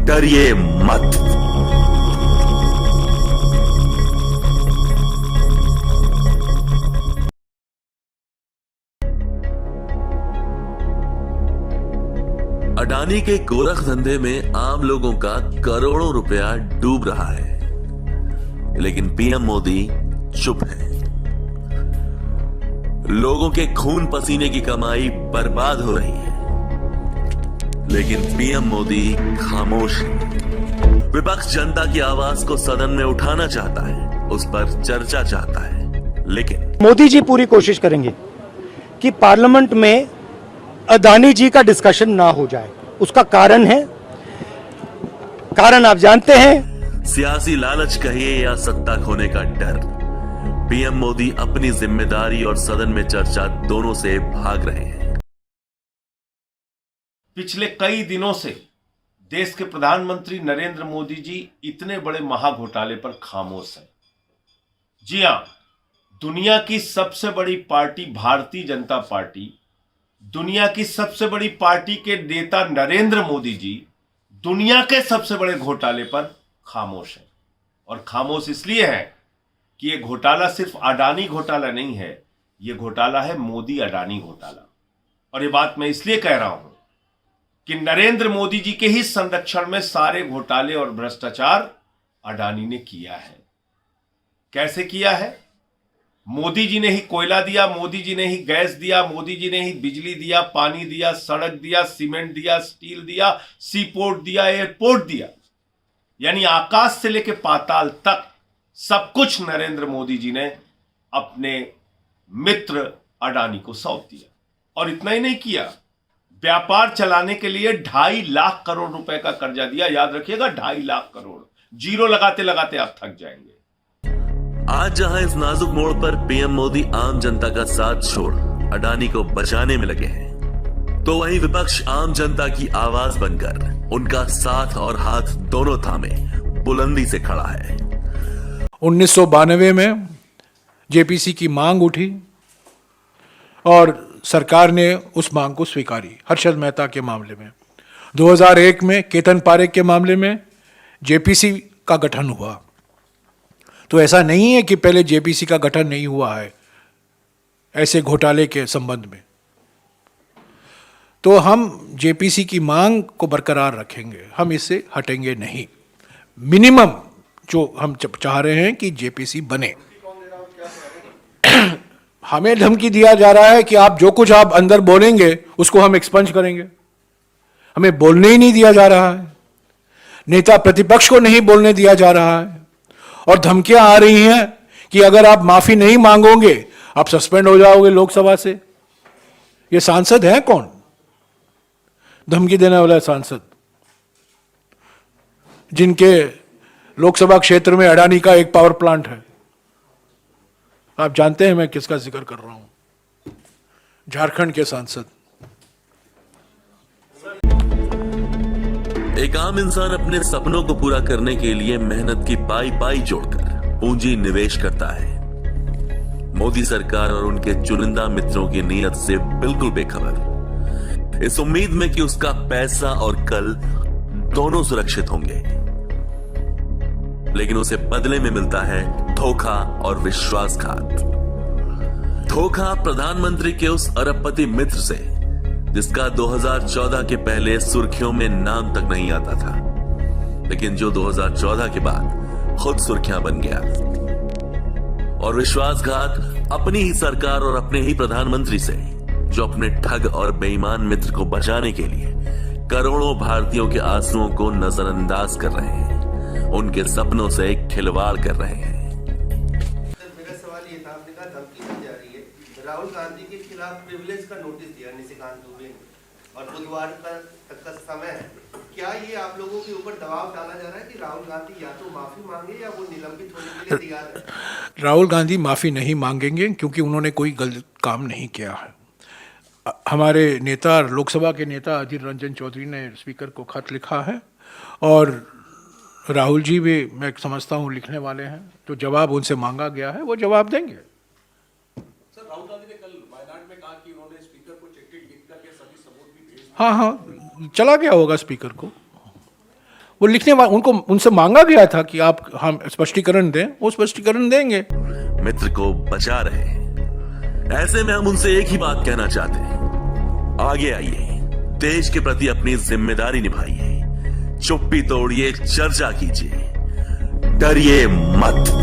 डरिए मत। अडानी के गोरख धंधे में आम लोगों का करोड़ों रुपया डूब रहा है, लेकिन पीएम मोदी चुप है। लोगों के खून पसीने की कमाई बर्बाद हो रही है, लेकिन पीएम मोदी खामोश है। विपक्ष जनता की आवाज को सदन में उठाना चाहता है, उस पर चर्चा चाहता है, लेकिन मोदी जी पूरी कोशिश करेंगे कि पार्लियामेंट में अडानी जी का डिस्कशन ना हो जाए। उसका कारण आप जानते हैं। सियासी लालच कहिए या सत्ता खोने का डर, पीएम मोदी अपनी जिम्मेदारी और सदन में चर्चा दोनों से भाग रहे हैं। पिछले कई दिनों से देश के प्रधानमंत्री नरेंद्र मोदी जी इतने बड़े महाघोटाले पर खामोश हैं। जी हां, दुनिया की सबसे बड़ी पार्टी भारतीय जनता पार्टी, दुनिया की सबसे बड़ी पार्टी के नेता नरेंद्र मोदी जी दुनिया के सबसे बड़े घोटाले पर खामोश है। और खामोश इसलिए है कि यह घोटाला सिर्फ अडानी घोटाला नहीं है, यह घोटाला है मोदी अडानी घोटाला। और यह बात मैं इसलिए कह रहा हूं कि नरेंद्र मोदी जी के ही संरक्षण में सारे घोटाले और भ्रष्टाचार अडानी ने किया है। कैसे किया है? मोदी जी ने ही कोयला दिया, मोदी जी ने ही गैस दिया, मोदी जी ने ही बिजली दिया, पानी दिया, सड़क दिया, सीमेंट दिया, स्टील दिया, सी पोर्ट दिया, एयरपोर्ट दिया। यानी आकाश से लेकर पाताल तक सब कुछ नरेंद्र मोदी जी ने अपने मित्र अडानी को सौंप दिया। और इतना ही नहीं किया, व्यापार चलाने के लिए 2.5 लाख करोड़ रुपए का कर्जा दिया। याद रखिएगा, 2.5 लाख करोड़। जीरो लगाते लगाते आप थक जाएंगे। आज जहां इस नाजुक मोड़ पर पीएम मोदी आम जनता का साथ छोड़ अडानी को बचाने में लगे हैं, तो वहीं विपक्ष आम जनता की आवाज बनकर उनका साथ और हाथ दोनों थामे बुलंदी से खड़ा है। 1992 में जेपीसी की मांग उठी और सरकार ने उस मांग को स्वीकारी, हर्षद मेहता के मामले में। 2001 में केतन पारेख के मामले में जेपीसी का गठन हुआ। तो ऐसा नहीं है कि पहले जेपीसी का गठन नहीं हुआ है ऐसे घोटाले के संबंध में। तो हम जेपीसी की मांग को बरकरार रखेंगे, हम इससे हटेंगे नहीं। मिनिमम जो हम चाह रहे हैं कि जेपीसी बने। हमें धमकी दिया जा रहा है कि आप जो कुछ आप अंदर बोलेंगे उसको हम एक्सपंज करेंगे। हमें बोलने ही नहीं दिया जा रहा है, नेता प्रतिपक्ष को नहीं बोलने दिया जा रहा है, और धमकियां आ रही हैं कि अगर आप माफी नहीं मांगोगे आप सस्पेंड हो जाओगे लोकसभा से। ये सांसद हैं कौन धमकी देने वाला सांसद, जिनके लोकसभा क्षेत्र में अडानी का एक पावर प्लांट है? आप जानते हैं मैं किसका जिक्र कर रहा हूं, झारखंड के सांसद। एक आम इंसान अपने सपनों को पूरा करने के लिए मेहनत की पाई पाई जोड़कर पूंजी निवेश करता है। मोदी सरकार और उनके चुनिंदा मित्रों की नीयत से बिल्कुल बेखबर, इस उम्मीद में कि उसका पैसा और कल दोनों सुरक्षित होंगे, लेकिन उसे बदले में मिलता है धोखा और विश्वासघात। धोखा प्रधानमंत्री के उस अरबपति मित्र से जिसका 2014 के पहले सुर्खियों में नाम तक नहीं आता था, लेकिन जो 2014 के बाद खुद सुर्खियां बन गया। और विश्वासघात अपनी ही सरकार और अपने ही प्रधानमंत्री से, जो अपने ठग और बेईमान मित्र को बचाने के लिए करोड़ों भारतीयों के आंसुओं को नजरअंदाज कर रहे हैं, उनके सपनों से खिलवाड़ कर रहे हैं। मेरा सवाल ये था, आपने कहा धमकी दी जा रही है। राहुल गांधी के खिलाफ प्रिविलेज का नोटिस दिया निशिकांत दुबे ने, और बुधवार तक का समय है। क्या ये आप लोगों के ऊपर दबाव डाला जा रहा है कि राहुल गांधी या तो माफी मांगे या वो निलंबित होने के लिए तैयार है? राहुल गांधी माफी नहीं मांगेंगे क्योंकि उन्होंने कोई गलत काम नहीं किया है। हमारे नेता, लोकसभा के नेता अधीर रंजन चौधरी ने स्पीकर को खत लिखा है, और राहुल जी भी मैं समझता हूं लिखने वाले हैं। जो जवाब उनसे मांगा गया है वो जवाब देंगे। सर, राहुल गांधी ने कल वायनाड में कहा कि उन्होंने स्पीकर को चिट्ठी लिख करके सभी सबूत भी भेज दिए। हाँ, चला गया होगा स्पीकर को। वो लिखने वाले उनको उनसे मांगा गया था कि आप हम स्पष्टीकरण दें, वो स्पष्टीकरण देंगे। मित्र को बचा रहे। ऐसे में हम उनसे एक ही बात कहना चाहते हैं, आगे आइए, देश के प्रति अपनी जिम्मेदारी निभाइए, चुप्पी तोड़िए, चर्चा कीजिए, डरिए मत।